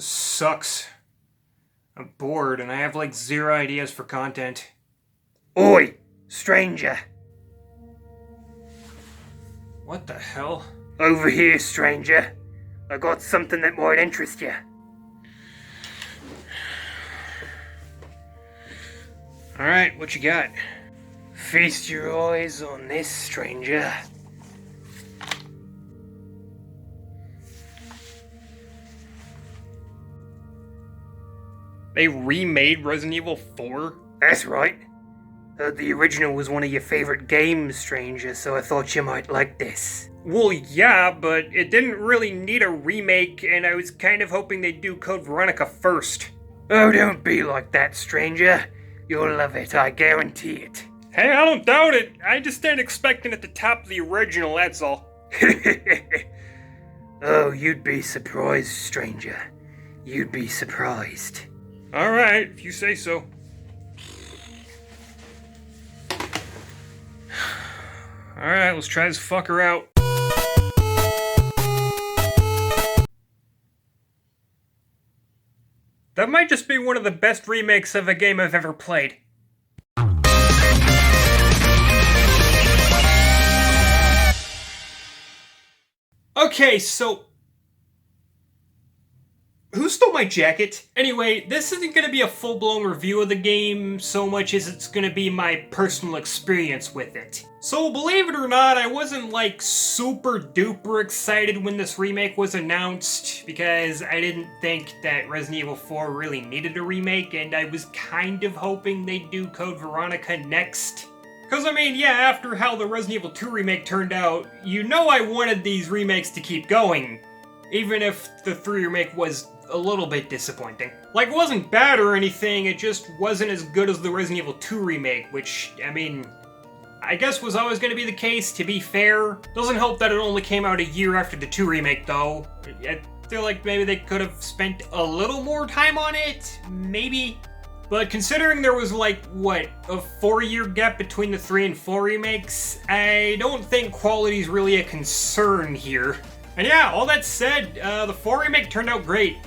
This sucks. I'm bored and I have like zero ideas for content. Oi, stranger. What the hell? Over here, stranger. I got something that might interest you. Alright, what you got? Feast your eyes on this, stranger. They remade Resident Evil 4? That's right. The original was one of your favorite games, stranger, so I thought you might like this. Well, yeah, but it didn't really need a remake, and I was kind of hoping they'd do Code Veronica first. Oh, don't be like that, stranger. You'll love it, I guarantee it. Hey, I don't doubt it. I just stand expecting it to top the original, that's all. Oh, you'd be surprised, stranger. You'd be surprised. Alright, if you say so. Alright, let's try this fucker out. That might just be one of the best remakes of a game I've ever played. Okay, so... who stole my jacket? Anyway, this isn't going to be a full-blown review of the game so much as it's going to be my personal experience with it. So believe it or not, I wasn't like super duper excited when this remake was announced because I didn't think that Resident Evil 4 really needed a remake, and I was kind of hoping they'd do Code Veronica next. Because I mean, yeah, after how the Resident Evil 2 remake turned out, you know I wanted these remakes to keep going, even if the 3 remake was a little bit disappointing. Like, it wasn't bad or anything, it just wasn't as good as the Resident Evil 2 remake, which, I mean, I guess was always going to be the case, to be fair. Doesn't help that it only came out a year after the 2 remake, though. I feel like maybe they could have spent a little more time on it, maybe. But considering there was like, what, a 4-year gap between the 3 and 4 remakes, I don't think quality's really a concern here. And yeah, all that said, the 4 remake turned out great.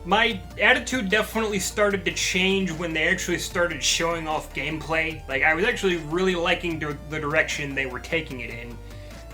My attitude definitely started to change when they actually started showing off gameplay. Like, I was actually really liking the direction they were taking it in.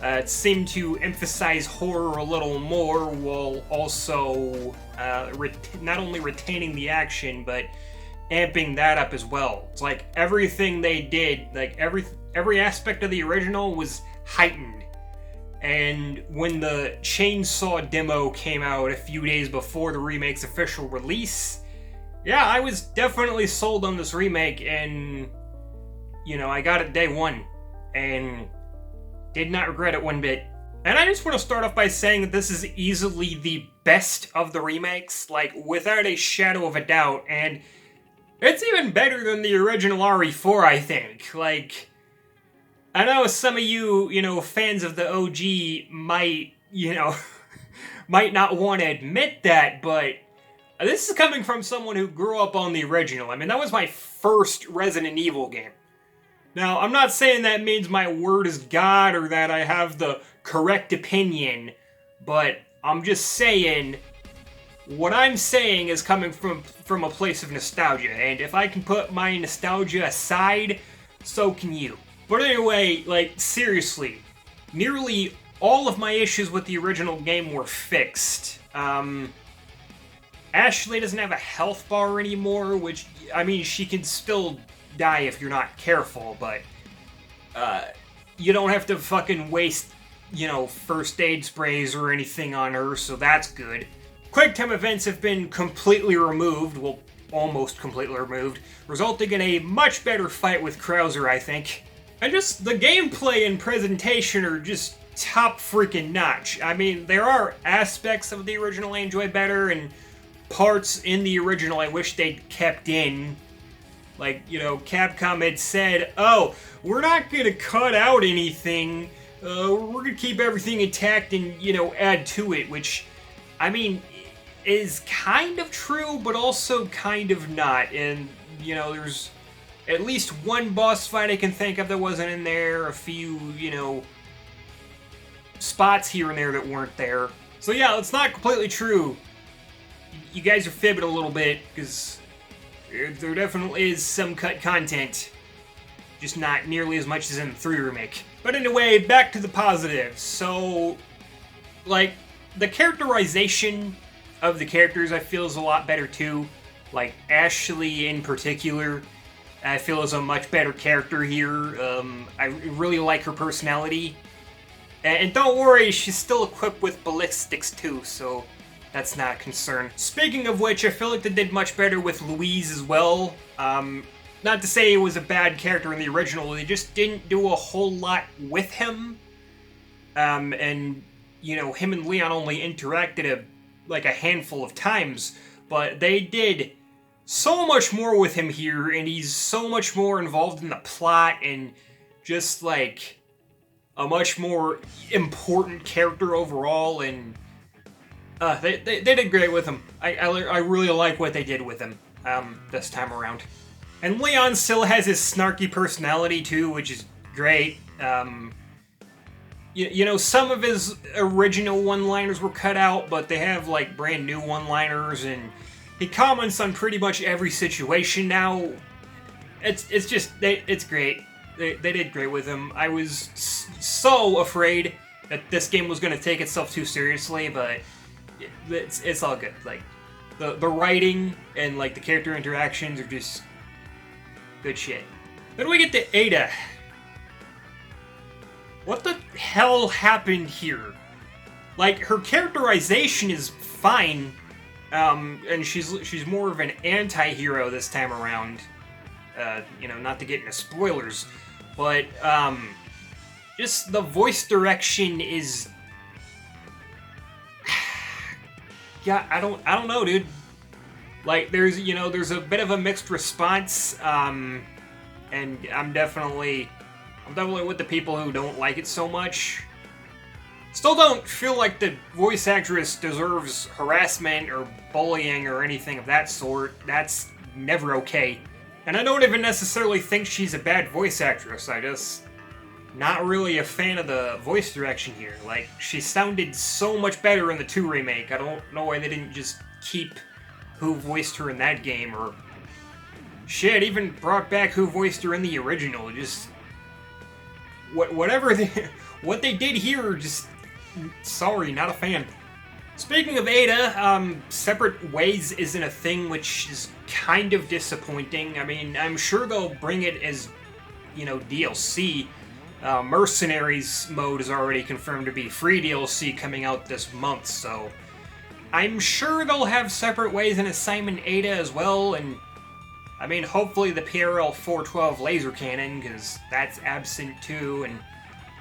It seemed to emphasize horror a little more while also not only retaining the action, but amping that up as well. It's like everything they did, like every aspect of the original was heightened. And when the chainsaw demo came out a few days before the remake's official release, yeah, I was definitely sold on this remake, and, you know, I got it day one, and did not regret it one bit. And I just want to start off by saying that this is easily the best of the remakes, like, without a shadow of a doubt, and it's even better than the original RE4, I think. Like, I know some of you, fans of the OG might, might not want to admit that, but this is coming from someone who grew up on the original. I mean, that was my first Resident Evil game. Now, I'm not saying that means my word is God or that I have the correct opinion, but I'm just saying what I'm saying is coming from a place of nostalgia, and if I can put my nostalgia aside, so can you. But anyway, like, seriously, nearly all of my issues with the original game were fixed. Ashley doesn't have a health bar anymore, which, I mean, she can still die if you're not careful, but you don't have to fucking waste, first aid sprays or anything on her, so that's good. Quick time events have been completely removed, well, almost completely removed, resulting in a much better fight with Krauser, I think. And just the gameplay and presentation are just top freaking notch. I mean, there are aspects of the original I enjoy better, and parts in the original I wish they'd kept in. Like, Capcom had said, oh, we're not gonna cut out anything, we're gonna keep everything intact and, add to it, which, I mean, is kind of true, but also kind of not. And, there's at least one boss fight I can think of that wasn't in there, a few, spots here and there that weren't there. So yeah, it's not completely true. You guys are fibbing a little bit, because there definitely is some cut content. Just not nearly as much as in the 3 Remake. But anyway, back to the positives. So, like, the characterization of the characters I feel is a lot better too. Like, Ashley in particular, I feel is a much better character here. I really like her personality. And don't worry, she's still equipped with ballistics too, so that's not a concern. Speaking of which, I feel like they did much better with Louise as well. Not to say it was a bad character in the original, they just didn't do a whole lot with him. And, you know, him and Leon only interacted like a handful of times, but they did so much more with him here, and he's so much more involved in the plot, and just, like, a much more important character overall, and they did great with him. I really like what they did with him this time around. And Leon still has his snarky personality too, which is great. You know, some of his original one-liners were cut out, but they have like brand new one-liners, and he comments on pretty much every situation now. It's great. They did great with him. I was so afraid that this game was going to take itself too seriously, but it's all good. Like, the writing and like the character interactions are just good shit. Then we get to Ada. What the hell happened here? Like, her characterization is fine, and she's more of an anti-hero this time around. You know, not to get into spoilers, but just the voice direction is, yeah, I don't know, dude. Like, there's a bit of a mixed response, and I'm definitely with the people who don't like it so much. Still don't feel like the voice actress deserves harassment or bullying or anything of that sort. That's never okay. And I don't even necessarily think she's a bad voice actress. I just not really a fan of the voice direction here. Like, she sounded so much better in the 2 Remake. I don't know why they didn't just keep who voiced her in that game, or shit, even brought back who voiced her in the original. Just whatever what they did here, just sorry, not a fan. Speaking of Ada, separate ways isn't a thing, which is kind of disappointing. I mean, I'm sure they'll bring it as, you know, DLC. Mercenaries mode is already confirmed to be free DLC coming out this month, so I'm sure they'll have separate ways in Assignment Ada as well, and I mean, hopefully the PRL 412 laser cannon, because that's absent too, and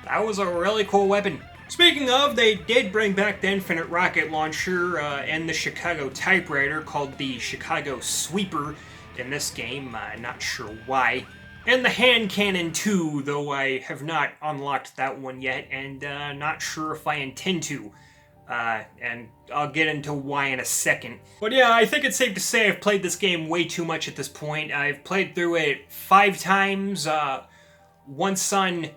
that was a really cool weapon. Speaking of, they did bring back the Infinite Rocket Launcher and the Chicago typewriter called the Chicago Sweeper in this game, not sure why. And the hand cannon too, though I have not unlocked that one yet, and not sure if I intend to. And I'll get into why in a second. But yeah, I think it's safe to say I've played this game way too much at this point. I've played through it 5 times, once on,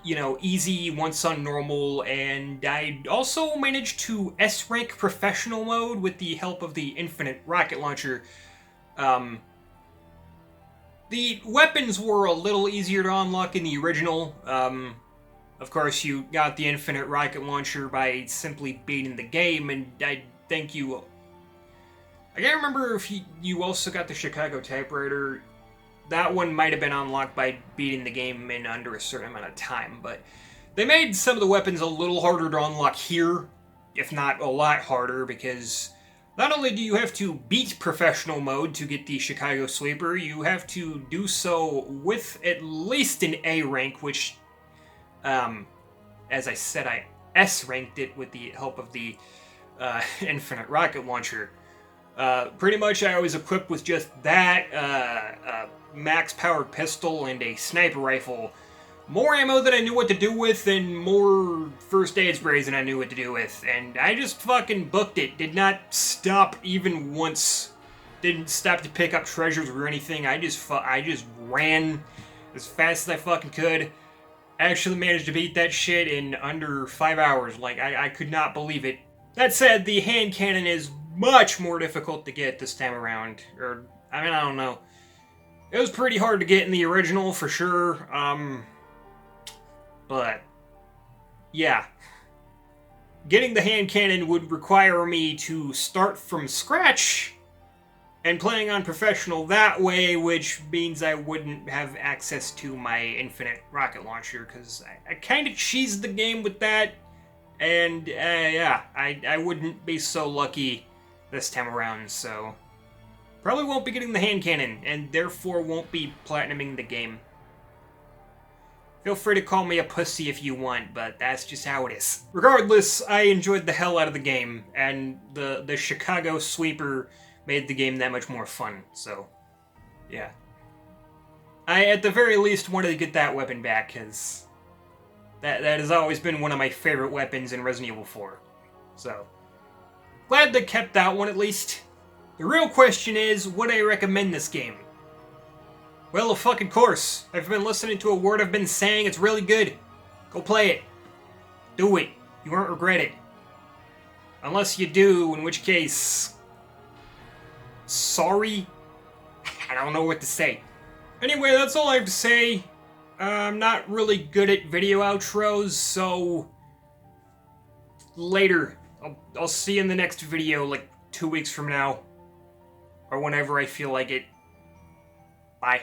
you know, easy, once on normal, and I also managed to S-rank professional mode with the help of the Infinite Rocket Launcher. The weapons were a little easier to unlock in the original. Of course, you got the Infinite Rocket Launcher by simply beating the game, and I think I can't remember if you also got the Chicago typewriter. That one might have been unlocked by beating the game in under a certain amount of time, but they made some of the weapons a little harder to unlock here, if not a lot harder, because not only do you have to beat professional mode to get the Chicago Sweeper, you have to do so with at least an A rank, which, as I said, I S-ranked it with the help of the Infinite Rocket Launcher. Pretty much I was equipped with just that, max-powered pistol and a sniper rifle. More ammo than I knew what to do with, and more first aid sprays than I knew what to do with. And I just fucking booked it. Did not stop even once. Didn't stop to pick up treasures or anything. I just ran as fast as I fucking could. Actually managed to beat that shit in under 5 hours. Like, I could not believe it. That said, the hand cannon is much more difficult to get this time around. I don't know. It was pretty hard to get in the original, for sure. But, yeah. Getting the hand cannon would require me to start from scratch and playing on professional that way, which means I wouldn't have access to my infinite rocket launcher, because I kind of cheesed the game with that, and yeah, I wouldn't be so lucky this time around, so probably won't be getting the hand cannon, and therefore won't be platinuming the game. Feel free to call me a pussy if you want, but that's just how it is. Regardless, I enjoyed the hell out of the game, and the Chicago sweeper made the game that much more fun, so yeah. I, at the very least, wanted to get that weapon back, because that has always been one of my favorite weapons in Resident Evil 4. So, glad they kept that one at least. The real question is, would I recommend this game? Well, of fucking course. I've been listening to a word I've been saying, it's really good. Go play it. Do it. You won't regret it. Unless you do, in which case... sorry? I don't know what to say. Anyway, that's all I have to say. I'm not really good at video outros, so... later. I'll see you in the next video, like 2 weeks from now. Or whenever I feel like it. Bye.